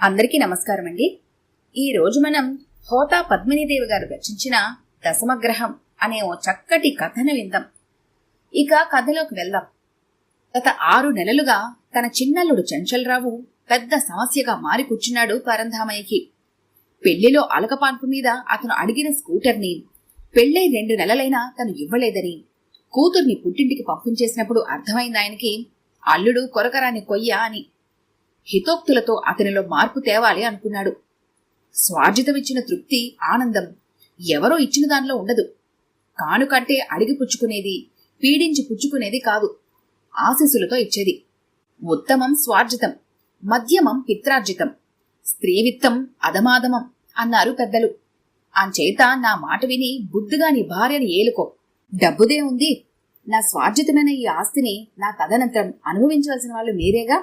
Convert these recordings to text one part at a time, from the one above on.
అందరికీ నమస్కారం అండి. ఈ రోజు మనం హోతా పద్మినీదేవి గారు రచించిన దశమగ్రహం అనే ఓ చక్కటి కథను విందాం. ఇక కథలోకి వెళ్దాం. గత 6 నెలలుగా తన చిన్నల్లుడు చంచలరావు పెద్ద సమస్యగా మారి కూర్చున్నాడు పరంధామయ్యకి. పెళ్లిలో అలకపాన్పు మీద అతను అడిగిన స్కూటర్ని పెళ్లై 2 నెలలైనా తను ఇవ్వలేదని, కూతుర్ని పుట్టింటికి పంపించేసినప్పుడు అర్థమైంది ఆయనకి అల్లుడు కొరకరాని కొయ్య అని. హితోక్తులతో అతనిలో మార్పు తేవాలి అనుకున్నాడు. స్వార్జితమిచ్చిన తృప్తి, ఆనందం ఎవరో ఇచ్చిన దానిలో ఉండదు. కానుకంటే అడిగి పుచ్చుకునేది, పీడించి పుచ్చుకునేది కాదు, ఆశీస్సులతో ఇచ్చేది. ఉత్తమం స్వార్జితం, మధ్యమం పిత్రార్జితం, స్త్రీవిత్తం అధమాధమం అన్నారు పెద్దలు. అంచేత నా మాట విని బుద్ధిగా నీ భార్యని ఏలుకో. డబ్బుదే ఉంది, నా స్వార్జితమైన ఈ ఆస్తిని నా తదనంతరం అనుభవించవలసిన వాళ్ళు మీరేగా.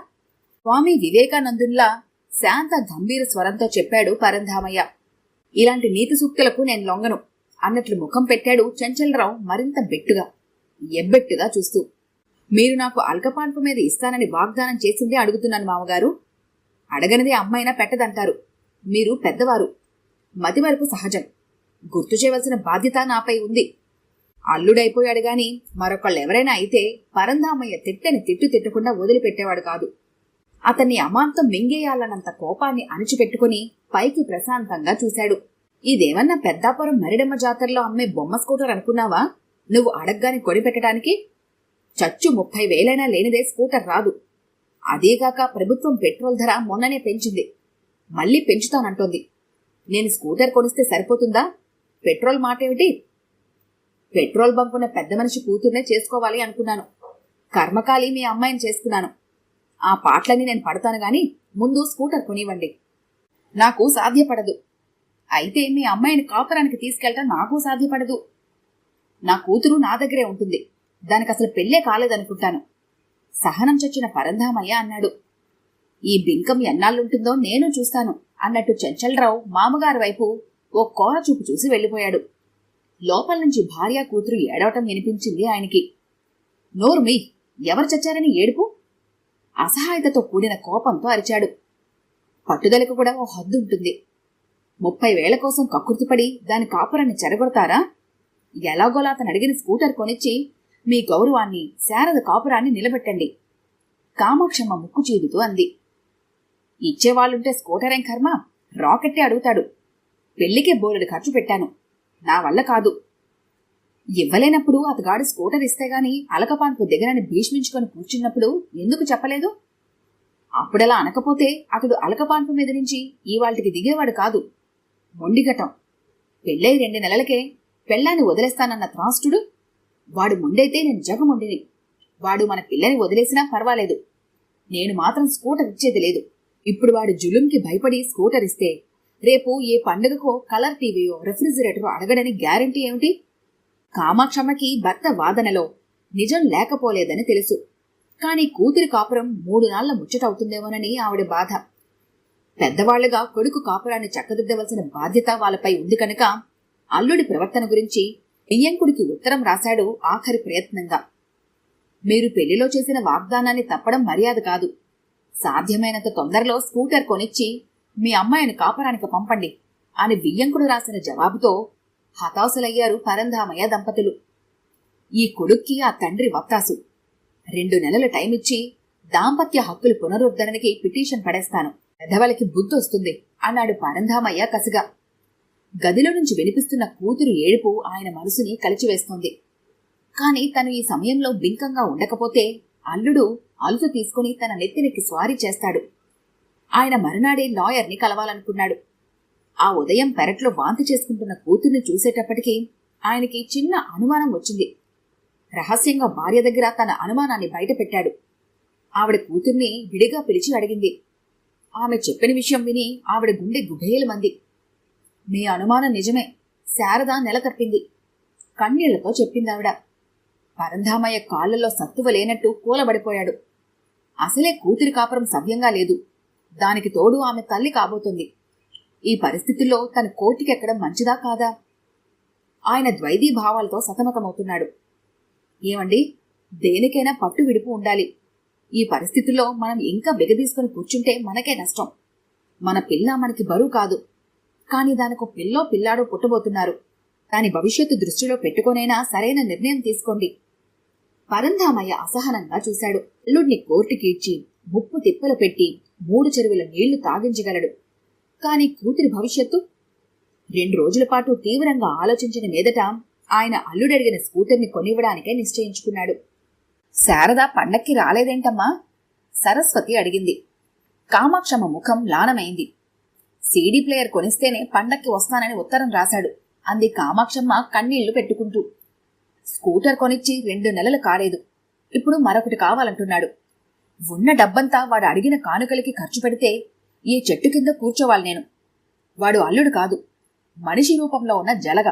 స్వామి వివేకానందుల్లా శాంత గంభీర స్వరంతో చెప్పాడు పరంధామయ్య. ఇలాంటి నీతి సూక్తులకు నేను లొంగను అన్నట్లు ముఖం పెట్టాడు చంచలరావు మరింత బెట్టుగా, ఎబ్బెట్టుగా చూస్తూ. మీరు నాకు అల్కపాన్పు మీద ఇస్తానని వాగ్దానం చేసిందే అడుగుతున్నాను మామగారు. అడగనిదే అమ్మైనా పెట్టదంటారు. మీరు పెద్దవారు, మతిమరుపు సహజం. గుర్తు చేయవలసిన బాధ్యత నాపై ఉంది. అల్లుడైపోయాడు గాని మరొకళ్ళెవరైనా అయితే పరంధామయ్య తిట్టని తిట్టకుండా వదిలిపెట్టేవాడు కాదు. అతన్ని అమాంతం మింగేయాలన్నంత కోపాన్ని అణిచిపెట్టుకుని పైకి ప్రశాంతంగా చూశాడు. ఇదేమన్నా పెద్దాపురం మరిడమ్మ జాతరలో అమ్మే బొమ్మ స్కూటర్ అనుకున్నావా నువ్వు అడగ్గాని కొనిపెట్టడానికి? చచ్చు 30,000 లేనిదే స్కూటర్ రాదు. అదేగాక ప్రభుత్వం పెట్రోల్ ధర మొన్ననే పెంచింది, మళ్లీ పెంచుతానంటోంది. నేను స్కూటర్ కొనిస్తే సరిపోతుందా? పెట్రోల్ మాటేమిటి? పెట్రోల్ బంకున్న పెద్ద మనిషి కూతుర్నే చేసుకోవాలి అనుకున్నాను. కర్మకాలి మీ అమ్మాయిని చేసుకున్నాను. ఆ పాటలని నేను పడతాను గాని ముందు స్కూటర్ కొనివ్వండి. నాకు సాధ్యపడదు. అయితే మీ అమ్మాయిని కాపురానికి తీసుకెళ్ళటం నాకు సాధ్యపడదు. నా కూతురు నా దగ్గరే ఉంటుంది. దానికి అసలు పెళ్ళే కాలేదనుకుంటాను. సహనం చచ్చిన పరంధామయ్య అన్నాడు. ఈ బింకం ఎన్నాళ్ళుంటుందో నేను చూస్తాను అన్నట్టు చంచలరావు మామగారి వైపు ఓ కోర చూపు చూసి వెళ్లిపోయాడు. లోపల నుంచి భార్య కూతురు ఏడవటం వినిపించింది ఆయనకి. నోరు మీ, ఎవరు చచ్చారని ఏడుపు? అసహాయతతో కూడిన కోపంతో అరిచాడు. పట్టుదలకు కూడా ఓ హద్దు ఉంటుంది. 30,000 కోసం కక్కుర్తిపడి దాని కాపురాన్ని చెరగొడతారా? ఎలాగోలా అతను అడిగిన స్కూటర్ కొనిచ్చి మీ గౌరవాన్ని, శారద కాపురాన్ని నిలబెట్టండి. కామాక్షమ్మ ముక్కు చీదుతూ అంది. ఇచ్చేవాళ్లుంటే స్కూటరేం కర్మ, రాకెట్టే అడుగుతాడు. పెళ్లికే బోలెడు ఖర్చు పెట్టాను, నా వల్ల కాదు. ఇవ్వలేనప్పుడు అతగాడు స్కూటర్ ఇస్తేగాని అలకపాన్పు దిగనని భీష్మించుకొని కూర్చున్నప్పుడు ఎందుకు చెప్పలేదు? అప్పుడలా అనకపోతే అతడు అలకపాన్పు మీద నుంచి ఇవాళ్టికి దిగేవాడు కాదు. మొండిగటం. పెళ్ళై 2 నెలలకే పెళ్ళాన్ని వదిలేస్తానన్న త్రాష్టుడు వాడు. మొండైతే నేను జగమొండిని. వాడు మన పిల్లని వదిలేసినా పర్వాలేదు, నేను మాత్రం స్కూటర్ ఇచ్చేది లేదు. ఇప్పుడు వాడు జులుంకి భయపడి స్కూటర్ ఇస్తే రేపు ఏ పండుగకో కలర్ టీవీయో రెఫ్రిజిరేటరో అడగడని గ్యారంటీ ఏమిటి? కామాక్షమ్మకి భర్త వాదనలో నిజం లేకపోలేదని తెలుసు. కాని కూతురి కాపురం 3 నాళ్ల ముచ్చటవుతుందేమోనని ఆవిడ బాధ. పెద్దవాళ్లుగా కొడుకు కాపురాన్ని చక్కదిద్దవలసిన బాధ్యత వాళ్ళపై ఉంది కనుక అల్లుడి ప్రవర్తన గురించి బియ్యంకుడికి ఉత్తరం రాశాడు ఆఖరి ప్రయత్నంగా. మీరు పెళ్లిలో చేసిన వాగ్దానాన్ని తప్పడం మర్యాద కాదు. సాధ్యమైనంత తొందరలో స్కూటర్ కొనిచ్చి మీ అమ్మాయిని కాపురానికి పంపండి అని బియ్యంకుడు రాసిన జవాబుతో హతాశులయ్యారు పరంధామయ్య దంపతులు. ఈ కొడుక్కి ఆ తండ్రి వత్తాసు. 2 నెలల టైమిచ్చి దాంపత్య హక్కుల పునరుద్ధరణకి పిటిషన్ పడేస్తాను, పెద్దవాళ్ళకి బుద్ధొస్తుంది అన్నాడు పరంధామయ్య కసిగా. గదిలో నుంచి వినిపిస్తున్న కూతురు ఏడుపు ఆయన మనసుని కలిచివేస్తోంది. కాని తను ఈ సమయంలో బింకంగా ఉండకపోతే అల్లుడు అలుసు తీసుకుని తన నెత్తినెక్కి స్వారీ చేస్తాడు. ఆయన మరునాడే లాయర్ని కలవాలనుకున్నాడు. ఆ ఉదయం పెరట్లో వాంతి చేసుకుంటున్న కూతుర్ని చూసేటప్పటికీ ఆయనకి చిన్న అనుమానం వచ్చింది. రహస్యంగా భార్య దగ్గర తన అనుమానాన్ని బయటపెట్టాడు. ఆవిడ కూతుర్ని విడిగా పిలిచి అడిగింది. ఆమె చెప్పిన విషయం విని ఆవిడ గుండె గుబేలమంది. మీ అనుమానం నిజమే, శారద నెల తప్పింది కన్నీళ్లతో చెప్పిందావిడ. పరంధామయ్య కాళ్లలో సత్తువ లేనట్టు కూలబడిపోయాడు. అసలే కూతురి కాపురం సవ్యంగా లేదు, దానికి తోడు ఆమె తల్లి కాబోతుంది. ఈ పరిస్థితుల్లో తన కోర్టుకెక్కడం మంచిదా కాదా? ఆయన ద్వైధీ భావాలతో సతమతమవుతున్నాడు. ఏమండి, దేనికైనా పట్టు విడుపు ఉండాలి. ఈ పరిస్థితుల్లో మనం ఇంకా బిగదీసుకుని కూర్చుంటే మనకే నష్టం. మన పిల్ల మనకి బరువు కాదు, కాని దానికో పిల్లో పిల్లాడో పుట్టబోతున్నారు. దాని భవిష్యత్తు దృష్టిలో పెట్టుకొనైనా సరైన నిర్ణయం తీసుకోండి. పరంధామయ్య అసహనంగా చూశాడు. అల్లుడిని కోర్టుకీడ్చి ముప్పు తిప్పలు పెట్టి 3 చెరువుల నీళ్లు తాగించగలడు. కాని కూతురి భవిష్యత్తు? 2 రోజుల పాటు తీవ్రంగా ఆలోచించిన మీదట ఆయన అల్లుడడిగిన స్కూటర్ని కొనివ్వడానికే నిశ్చయించుకున్నాడు. శారద పండక్కి రాలేదేంటమ్మా? సరస్వతి అడిగింది. కామాక్షమ్మ ముఖం లానమైంది. సీడీ ప్లేయర్ కొనిస్తేనే పండక్కి వస్తానని ఉత్తరం రాశాడు అంది కామాక్షమ్మ కన్నీళ్లు పెట్టుకుంటూ. స్కూటర్ కొనిచ్చి 2 నెలలు కాలేదు, ఇప్పుడు మరొకటి కావాలంటున్నాడు. ఉన్న డబ్బంతా వాడు అడిగిన కానుకలకి ఖర్చు పెడితే ఈ చెట్టు కింద కూర్చోవాలి నేను. వాడు అల్లుడు కాదు, మనిషి రూపంలో ఉన్న జలగ,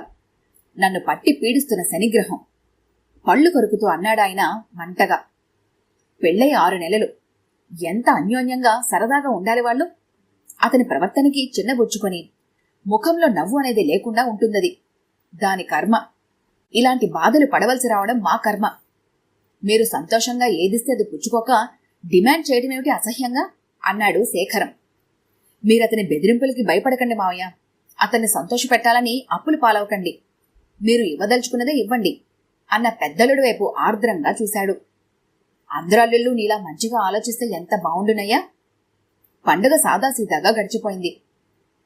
నన్ను పట్టి పీడిస్తున్న శనిగ్రహం. పళ్ళు కొరుకుతూ అన్నాడాయన మంటగా. పెళ్ళై 6 నెలలు, ఎంత అన్యోన్యంగా సరదాగా ఉండాలి వాళ్ళు. అతని ప్రవర్తనకి చిన్నబుచ్చుకొని ముఖంలో నవ్వు అనేది లేకుండా ఉంటుందది. దాని కర్మ. ఇలాంటి బాధలు పడవలసి రావడం మా కర్మ. మీరు సంతోషంగా ఏదిస్తే అది పుచ్చుకోక డిమాండ్ చేయడమేమిటి అసహ్యంగా అన్నాడు శేఖరం. మీరతని బెదిరింపులకి భయపడకండి మావయ్య. అతన్ని సంతోషపెట్టాలని అప్పులు పాలవకండి. మీరు ఇవ్వదలుచుకున్నదే ఇవ్వండి అన్న పెద్దలుడి వైపు ఆర్ద్రంగా చూశాడు. అందరల్లుళ్ళు నీలా మంచిగా ఆలోచిస్తే ఎంత బావుండునయ్యా. పండుగ సాదాసీదాగా గడిచిపోయింది.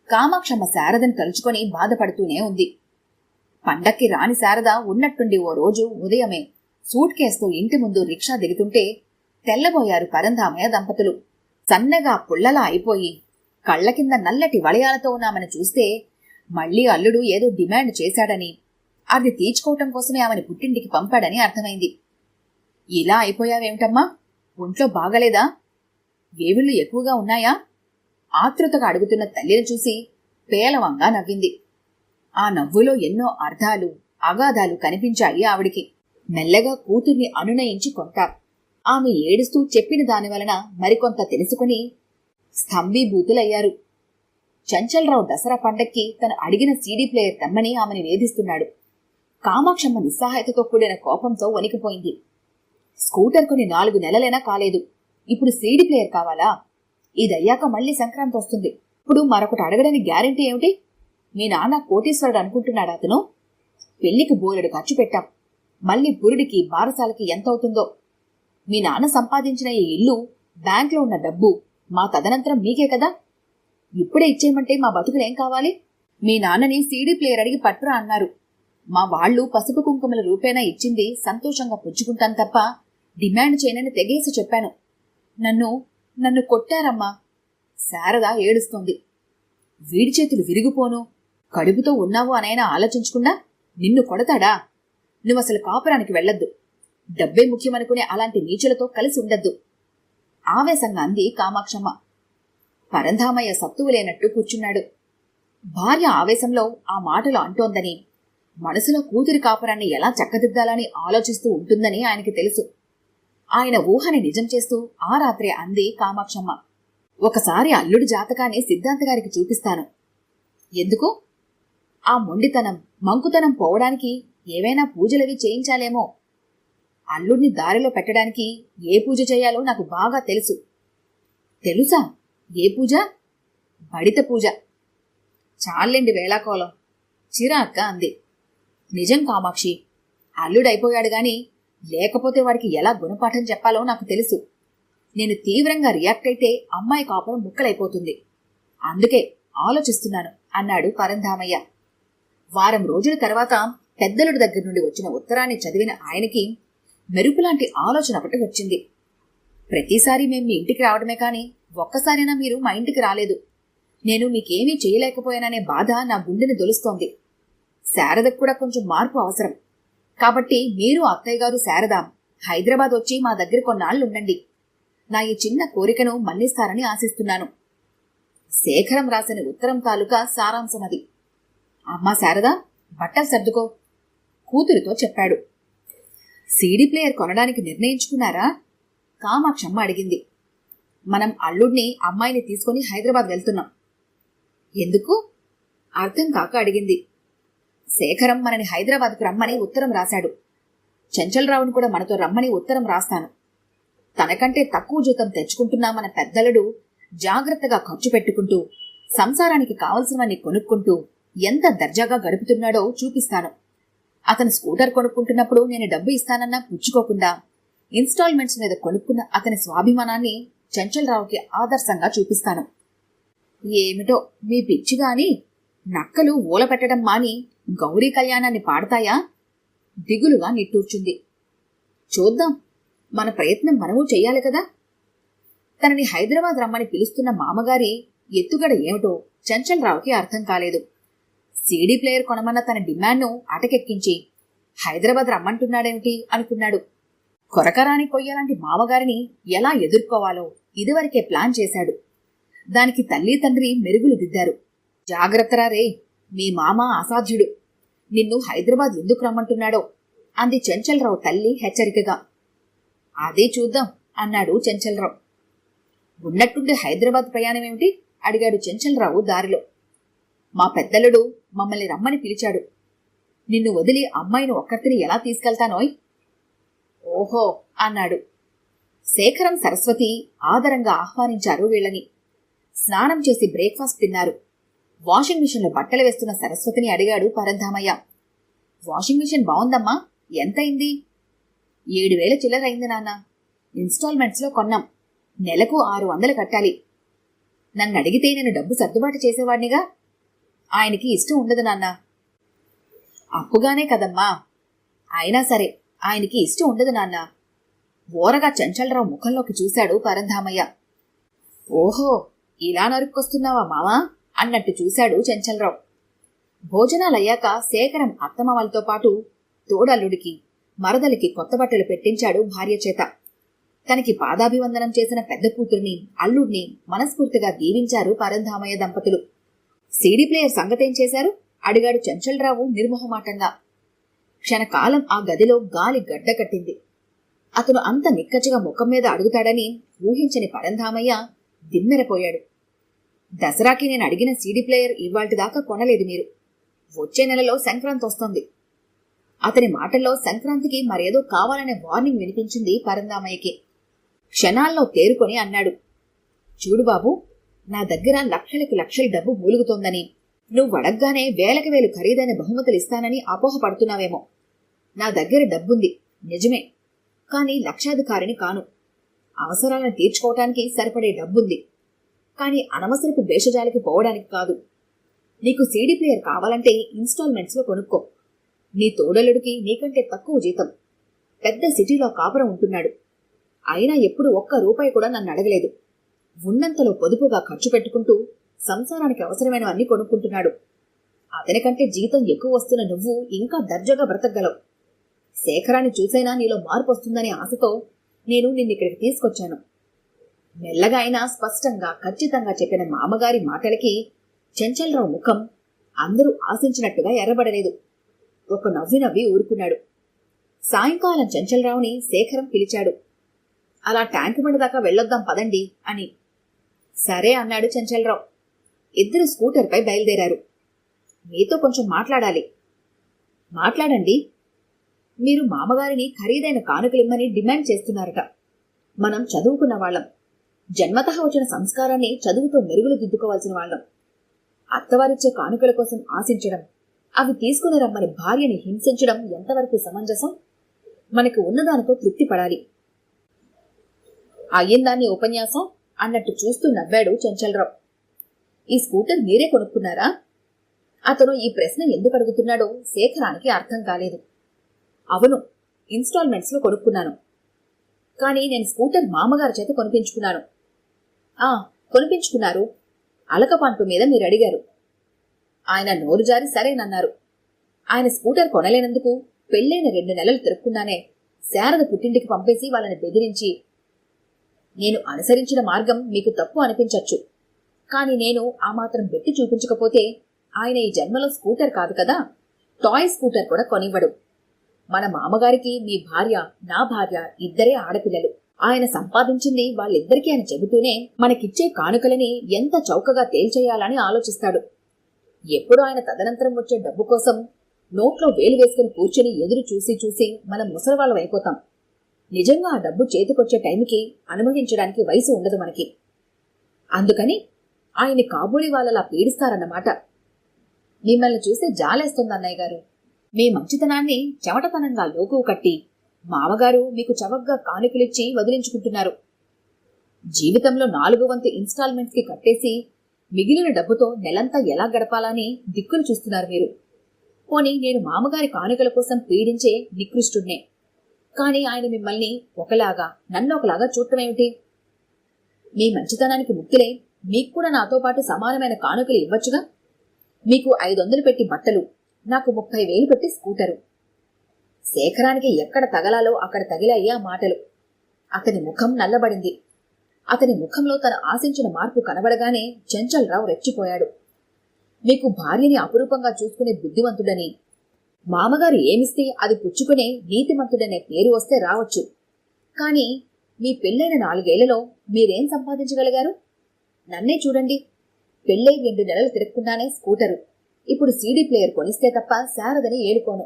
కామాక్షమ్మ శారదని తలుచుకొని బాధపడుతూనే ఉంది. పండక్కి రాని శారద ఉన్నట్టుండి ఓ రోజు ఉదయమే సూట్ కేసుతో ఇంటి ముందు రిక్షా దిగుతుంటే తెల్లబోయారు పరంధామయ్య దంపతులు. సన్నగా పుల్లలా అయిపోయి కళ్ల కింద నల్లటి వలయాలతో ఉన్నామని చూస్తే మళ్లీ అల్లుడు ఏదో డిమాండ్ చేశాడని, అది తీర్చుకోవటం కోసమే ఆమెను పుట్టింటికి పంపాడని అర్థమైంది. ఇలా అయిపోయావేమిటమ్మా? ఒంట్లో బాగలేదా? వేవిళ్ళు ఎక్కువగా ఉన్నాయా? ఆతృతగా అడుగుతున్న తల్లిని చూసి పేలవంగా నవ్వింది. ఆ నవ్వులో ఎన్నో అర్థాలు, అగాధాలు కనిపించాయి ఆవిడికి. మెల్లగా కూతుర్ని అనునయించి కొంట. ఆమె ఏడుస్తూ చెప్పిన దానివలన మరికొంత తెలుసుకుని స్తంభీభూతులయ్యారు. చంచల్రావు దసరా పండక్కి తను అడిగిన సీడీ ప్లేయర్ తెమ్మని ఆమెను వేధిస్తున్నాడు. కామాక్షమ్మ నిస్సహాయతతో కూడిన కోపంతో వణికిపోయింది. స్కూటర్ కొని 4 నెలలైనా కాలేదు, ఇప్పుడు సీడీ ప్లేయర్ కావాలా? ఇదయ్యాక మళ్లీ సంక్రాంతి వస్తుంది. ఇప్పుడు మరొకటి అడగడానికి గ్యారెంటీ ఏమిటి? మీ నాన్న కోటీశ్వరుడు అనుకుంటున్నాడు అతను. పెళ్లికి బోలెడు ఖర్చు పెట్టాం. మళ్లీ బురుడికి బారసాలకి ఎంతవుతుందో. మీ నాన్న సంపాదించిన ఈ ఇల్లు, బ్యాంకులో ఉన్న డబ్బు మా తదనంతరం మీకే కదా. ఇప్పుడే ఇచ్చేయమంటే మా బతుకులేం కావాలి? మీ నాన్నని సీడీ ప్లేయర్ అడిగి పట్టురా అన్నారు. మా వాళ్లు పసుపు కుంకుమల రూపేణా ఇచ్చింది సంతోషంగా పుచ్చుకుంటాను తప్ప డిమాండ్ చేయనని తెగేసి చెప్పాను. నన్ను కొట్టారమ్మా. శారద ఏడుస్తోంది. వీడి చేతులు విరిగిపోను, కడుపుతో ఉన్నావు అనైనా ఆలోచించకుండా నిన్ను కొడతాడా? నువ్వసలు కాపురానికి వెళ్లొద్దు. డబ్బే ముఖ్యమనుకునే అలాంటి నీచులతో కలిసి ఉండద్దు ఆవేశంగా అంది కామాక్షమ్మ. పరంధామయ్య సత్తువులేనట్టు కూర్చున్నాడు. భార్య ఆవేశంలో ఆ మాటలు అంటోందని, మనసులో కూతురి కాపురాన్ని ఎలా చక్కదిద్దాలని ఆలోచిస్తూ ఉంటుందని ఆయనకి తెలుసు. ఆయన ఊహని నిజం చేస్తూ ఆ రాత్రే అంది కామాక్షమ్మ. ఒకసారి అల్లుడి జాతకాన్ని సిద్ధాంత గారికి చూపిస్తాను. ఎందుకు? ఆ మొండితనం, మంకుతనం పోవడానికి ఏవైనా పూజలవి చేయించాలేమో. అల్లుడిని దారిలో పెట్టడానికి ఏ పూజ చేయాలో నాకు బాగా తెలుసు. తెలుసా? ఏ పూజ? బడిత పూజ. చాలెండి వేళాకోలం, చిరాక్క అంది. నిజం కామాక్షి, అల్లుడైపోయాడు గాని లేకపోతే వాడికి ఎలా గుణపాఠం చెప్పాలో నాకు తెలుసు. నేను తీవ్రంగా రియాక్ట్ అయితే అమ్మాయి కాపురం ముక్కలైపోతుంది. అందుకే ఆలోచిస్తున్నాను అన్నాడు పరంధామయ్య. వారం రోజుల తర్వాత పెద్దలుడి దగ్గర నుండి వచ్చిన ఉత్తరాన్ని చదివిన ఆయనకి మెరుపులాంటి ఆలోచన ఒకటి వచ్చింది. ప్రతిసారి మేం మీ ఇంటికి రావడమే కాని ఒక్కసారైనా మీరు మా ఇంటికి రాలేదు. నేను మీకేమీ చేయలేకపోయాననే బాధ నా గుండెని దొలుస్తోంది. శారదకు కూడా కొంచెం మార్పు అవసరం. కాబట్టి మీరు అత్తయ్య గారు శారద హైదరాబాద్ వచ్చి మా దగ్గర కొన్నాళ్లుండండి. నా ఈ చిన్న కోరికను మన్నిస్తారని ఆశిస్తున్నాను. శేఖరం రాసిన ఉత్తరం తాలూకా సారాంశమది. అమ్మా శారద, బట్టలు సర్దుకో కూతురితో చెప్పాడు. సీడీ ప్లేయర్ కొనడానికి నిర్ణయించుకున్నారా? కామాక్షమ్మ అడిగింది. మనం అల్లుడిని, అమ్మాయిని తీసుకుని హైదరాబాద్ వెళ్తున్నాం. ఎందుకు? అర్థం కాక అడిగింది. శేఖరం మనని హైదరాబాద్కు రమ్మని ఉత్తరం రాశాడు. చంచల్రావుని కూడా మనతో రమ్మని ఉత్తరం రాస్తాను. తనకంటే తక్కువ జీతం తెచ్చుకుంటున్నామన్న పెద్దలుడు జాగ్రత్తగా ఖర్చు పెట్టుకుంటూ సంసారానికి కావలసినవన్నీ కొనుక్కుంటూ ఎంత దర్జాగా గడుపుతున్నాడో చూపిస్తాను. అతను స్కూటర్ కొనుక్కుంటున్నప్పుడు నేను డబ్బు ఇస్తానన్నా పుచ్చుకోకుండా ఇన్స్టాల్మెంట్స్ మీద కొనుక్కున్న అతని స్వాభిమానాన్ని చంచలరావుకి ఆదర్శంగా చూపిస్తాను. ఏమిటో మీ పిచ్చిగాని నక్కలు ఊల పెట్టడం మాని గౌరీ కళ్యాణాన్ని పాడతాయా? దిగులుగా నిట్టూర్చుంది. చూద్దాం, మన ప్రయత్నం మనమూ చెయ్యాలి కదా. తనని హైదరాబాద్ రమ్మని పిలుస్తున్న మామగారి ఎత్తుగడ ఏమిటో చంచలరావుకి అర్థం కాలేదు. సీడీ ప్లేయర్ కొనమన్న తన డిమాండ్ను అటకెక్కించి హైదరాబాద్ రమ్మంటున్నాడేమిటి అనుకున్నాడు. కొరకరాని కొయ్యలాంటి మామగారిని ఎలా ఎదుర్కోవాలో ఇదివరకే ప్లాన్ చేశాడు. దానికి తల్లి తండ్రి మెరుగులు దిద్దారు. జాగ్రత్తరా రే, మీ మామ అసాధ్యుడు, నిన్ను హైదరాబాద్ ఎందుకు రమ్మంటున్నాడో అంది చంచలరావు తల్లి హెచ్చరికగా. అదే చూద్దాం అన్నాడు చంచలరావు. ఉన్నట్టుండి హైదరాబాద్ ప్రయాణమేమిటి అడిగాడు చంచలరావు దారిలో. మా పెద్దలుడు మమ్మల్ని రమ్మని పిలిచాడు. నిన్ను వదిలి అమ్మాయిని ఒక్కరిని ఎలా తీసుకెళ్తానోయ్? ఓహో అన్నాడు. శేఖరం, సరస్వతి ఆదరంగా ఆహ్వానించారు వీళ్ళని. స్నానం చేసి బ్రేక్ఫాస్ట్ తిన్నారు. వాషింగ్ మిషన్లో బట్టలు వేస్తున్న సరస్వతిని అడిగాడు పరంధామయ్య. వాషింగ్ మిషన్ బావుందమ్మా, ఎంతైంది? 7,000 చిల్లరైంది నాన్న. ఇన్స్టాల్మెంట్స్లో కొన్నాం. నెలకు 600 కట్టాలి. నన్ను అడిగితే నేను డబ్బు సర్దుబాటు చేసేవాడినిగా. ఆయనకి ఇష్టం ఉండదు నాన్న. అప్పుగానే కదమ్మా. అయినా సరే ఆయనకి ఇష్టం ఉండదు నాన్న. ఓరగా చంచలరావు ముఖంలోకి చూశాడు పరంధామయ్య. ఓహో, ఇలా నరుక్కొస్తున్నావా మావా అన్నట్టు చూశాడు చంచలరావు. భోజనాలయ్యాక శేఖరం అత్తమామలతో పాటు తోడల్లుడికి, మరదలికి కొత్త బట్టలు పెట్టించాడు భార్య చేత. తనకి పాదాభివందనం చేసిన పెద్ద కూతుర్ని, అల్లుడిని మనస్ఫూర్తిగా దీవించారు పరంధామయ్య దంపతులు. సీడీ ప్లేయర్ సంగతేం చేశారు అడిగాడు చంచలరావు నిర్మోహమాటంగా. క్షణకాలం ఆ గదిలో గాలి గడ్డకట్టింది. అతను అంత నిక్కచ్చిగా ముఖం మీద అడుగుతాడని ఊహించని పరంధామయ్య దిమ్మెరపోయాడు. దసరాకి నేను అడిగిన సీడీ ప్లేయర్ ఇవాల్టిదాకా కొనలేదు మీరు. వచ్చే నెలలో సంక్రాంతి వస్తోంది. అతని మాటల్లో సంక్రాంతికి మరేదో కావాలనే వార్నింగ్ వినిపించింది పరంధామయ్యకి. క్షణాల్లో తేరుకొని అన్నాడు. చూడు బాబు, నా దగ్గర లక్షలకి లక్షల డబ్బు మూలుగుతోందని, నువ్వు అడగ్గానే వేలకు వేలు ఖరీదైన బహుమతులు ఇస్తానని అపోహపడుతున్నావేమో. నా దగ్గర డబ్బుంది నిజమే, కానీ లక్షాధికారిని కాను. అవసరాలను తీర్చుకోవటానికి సరిపడే డబ్బుంది, కానీ అనవసరపు భేషజాలకి పోవడానికి కాదు. నీకు సీడీ ప్లేయర్ కావాలంటే ఇన్స్టాల్మెంట్స్లో కొనుక్కో. నీ తోడలుడికి నీకంటే తక్కువ జీతం, పెద్ద సిటీలో కాపురం ఉంటున్నాడు. అయినా ఎప్పుడు ఒక్క రూపాయి కూడా నన్ను అడగలేదు. ఉన్నంతలో పొదుపుగా ఖర్చు పెట్టుకుంటూ సంసారానికి అవసరమైనవన్నీ కొనుక్కుంటున్నాడు. అతనికంటే జీతం ఎక్కువ వస్తున్న నువ్వు ఇంకా దర్జాగా బ్రతకగలవు. శేఖరాన్ని చూసైనా నీలో మార్పు వస్తుందనే ఆశతో నేను నిన్నిక్కడికి తీసుకొచ్చాను. మెల్లగా అయినా స్పష్టంగా ఖచ్చితంగా చెప్పిన మామగారి మాటలకి చంచలరావు ముఖం అందరూ ఆశించినట్టుగా ఎర్రబడలేదు. ఒక నవ్వి నవ్వి ఊరుకున్నాడు. సాయంకాలం చంచలరావుని శేఖరం పిలిచాడు. అలా ట్యాంకు బండి దాకా వెళ్ళొద్దాం పదండి అని. సరే అన్నాడు చంచలరావు. ఇద్దరు స్కూటర్పై బయలుదేరారు. మీతో కొంచెం మాట్లాడాలి. మాట్లాడండి. మీరు మామగారిని ఖరీదైన కానుకలిమ్మని డిమాండ్ చేస్తున్నారట. మనం చదువుకున్న వాళ్ళం, జన్మతః వచ్చిన సంస్కారాన్ని చదువుతో మెరుగులు దిద్దుకోవాల్సిన వాళ్ళం. అత్తవారిచ్చే కానుకల కోసం ఆశించడం, అవి తీసుకుని రమ్మని భార్యని హింసించడం ఎంతవరకు సమంజసం? మనకు ఉన్నదానితో తృప్తి పడాలి. అయ్యిందాన్ని ఉపన్యాసం అన్నట్టు చూస్తూ నవ్వాడు చంచలరావు. ఈ స్కూటర్ మీరే కొనుక్కున్నారా? అతను ఈ ప్రశ్న ఎందుకు అడుగుతున్నాడో శేఖరానికి అర్థం కాలేదు. అవును, ఇన్స్టాల్మెంట్స్లో కొనుక్కున్నాను. కానీ నేను స్కూటర్ మామగారి చేత కొనిపించుకున్నాను. కొనిపించుకున్నారు. అలకపాన్పు మీద మీరు అడిగారు. ఆయన నోరు జారి సరేనన్నారు. ఆయన స్కూటర్ కొనలేనందుకు పెళ్ళైన 2 నెలలు తిరుక్కున్నానే శారద పుట్టింటికి పంపేసి వాళ్ళని బెదిరించి. నేను అనుసరించిన మార్గం మీకు తప్పు అనిపించచ్చు, కానీ నేను ఆ మాత్రం బెట్టి చూపించకపోతే ఆయన ఈ జన్మలో స్కూటర్ కాదు కదా, టాయ్ స్కూటర్ కూడా కొనివ్వడు. మన మామగారికి మీ భార్య, నా భార్య ఇద్దరే ఆడపిల్లలు. ఆయన సంపాదించింది వాళ్ళిద్దరికీ అని చెబుతూనే మనకిచ్చే కానుకలని ఎంత చౌకగా తేల్చేయాలని ఆలోచిస్తాడు. ఎప్పుడు ఆయన తదనంతరం వచ్చే డబ్బు కోసం నోట్లో వేలు వేసుకుని కూర్చుని ఎదురు చూసి చూసి మనం ముసలివాళ్ళం అయిపోతాం. నిజంగా ఆ డబ్బు చేతికొచ్చే టైంకి అనుభవించడానికి వయసు ఉండదు మనకి. అందుకని ఆయన్ని కాబూలి వాళ్ళలా పీడిస్తారన్నమాట. మిమ్మల్ని చూస్తే జాలేస్తుంది అన్నయ్య గారు. మీ మంచితనాన్ని చెమటతనంగా లోకువు కట్టి మామగారు మీకు చవగ్గా కానుకలిచ్చి వదిలించుకుంటున్నారు. జీవితంలో 4 వంతు ఇన్స్టాల్మెంట్స్ కి కట్టేసి మిగిలిన డబ్బుతో నెలంతా ఎలా గడపాలని దిక్కులు చూస్తున్నారు మీరు. పోనీ నేను మామగారి కానుకల కోసం పీడించే నికృష్టుణ్ణే. కాని ఆయన మిమ్మల్ని ఒకలాగా నన్నొకలాగా చూడటమేమిటి? మీ మంచితనానికి ముక్తిలే మీకు కూడా నాతో పాటు సమానమైన కానుకలు ఇవ్వచ్చుగా. మీకు 500 పెట్టి బట్టలు, నాకు 30,000 పెట్టి స్కూటరు. శేఖరానికి ఎక్కడ తగలాలో అక్కడ తగిలాయి ఆ మాటలు. అతని ముఖం నల్లబడింది. అతని ముఖంలో తను ఆశించిన మార్పు కనబడగానే చెంచల్రావు రెచ్చిపోయాడు. మీకు భార్యని అపురూపంగా చూసుకునే బుద్ధివంతుడని, మామగారు ఏమిస్తే అది పుచ్చుకునే నీతిమంతుడనే పేరు వస్తే రావచ్చు. కాని మీ పెళ్ళైన 4 ఏళ్లలో మీరేం సంపాదించగలిగారు? నన్నే చూడండి. పెళ్ళై 2 నెలలు తిరగకుండానే స్కూటరు. ఇప్పుడు సీడీ ప్లేయర్ కొనిస్తే తప్ప శారదని ఏలుకోను.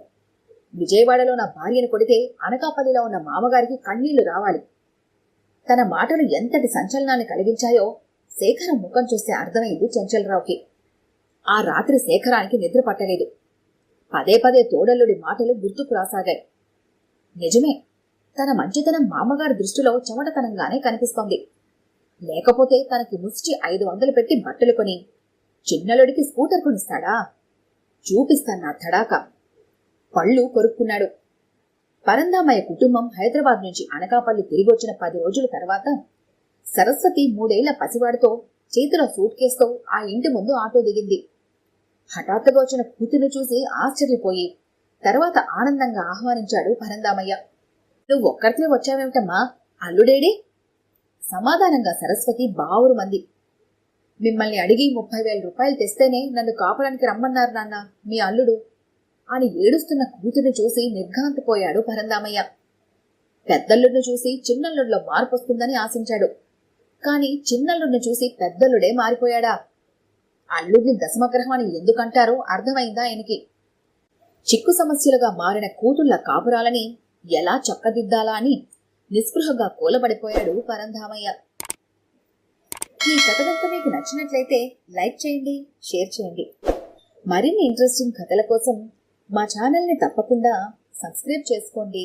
విజయవాడలో నా భార్యను కొడితే అనకాపల్లిలో ఉన్న మామగారికి కన్నీళ్లు రావాలి. తన మాటలు ఎంతటి సంచలనాన్ని కలిగించాయో శేఖరం ముఖం చూస్తే అర్థమైంది చెంచల్రావుకి. ఆ రాత్రి శేఖరానికి నిద్ర పట్టలేదు. పదే పదే తోడల్లుడి మాటలు గుర్తుకు రాసాగాయి. నిజమే, తన మంచితనం మామగారి దృష్టిలో చెమటతనంగానే కనిపిస్తోంది. లేకపోతే తనకి ముష్టి 500 పెట్టి బట్టలు కొని చిన్నలుడికి స్కూటర్ కొనిస్తాడా? చూపిస్తానా తడాకా. పళ్ళు కొరుక్కున్నాడు. పరందామయ్య కుటుంబం హైదరాబాద్ నుంచి అనకాపల్లి తిరిగొచ్చిన 10 రోజుల తర్వాత సరస్వతి 3 ఏళ్ల పసివాడితో చేతిలో సూట్ కేసుతో ఆ ఇంటి ముందు ఆటో దిగింది. హఠాత్తుగా వచ్చిన కూతురు చూసి ఆశ్చర్యపోయి తర్వాత ఆనందంగా ఆహ్వానించాడు పరందామయ్య. నువ్వొక్కరితే వచ్చావేమిటమ్మా, అల్లుడేడి? సమాధానంగా సరస్వతి బావురుమంది. మిమ్మల్ని అడిగి 30,000 రూపాయలు తెస్తేనే నన్ను కాపడానికి రమ్మన్నారు నాన్న మీ అల్లుడు అని ఏడుస్తున్న కూతురుని చూసి నిర్ఘాంతపోయాడు పరందామయ్య. పెద్దల్లుడిని చూసి చిన్నల్లుడిలో మార్పు వస్తుందని ఆశించాడు. కాని చిన్నల్లుడిని చూసి పెద్దల్లుడే మారిపోయాడా? అల్లుడిని దశమగ్రహం అని ఎందుకంటారో అర్థమైందా ఆయనకి. చిక్కు సమస్యలుగా మారిన కూతుళ్ల కాపురాలని ఎలా చక్కదిద్దాలా అని నిస్పృహగా కూలబడిపోయాడు పరంధామయ్య. ఈ కథ కనుక మీకు నచ్చినట్లయితే లైక్ చేయండి, షేర్ చేయండి. మరిన్ని ఇంట్రెస్టింగ్ కథల కోసం మా ఛానల్ని తప్పకుండా సబ్స్క్రైబ్ చేసుకోండి.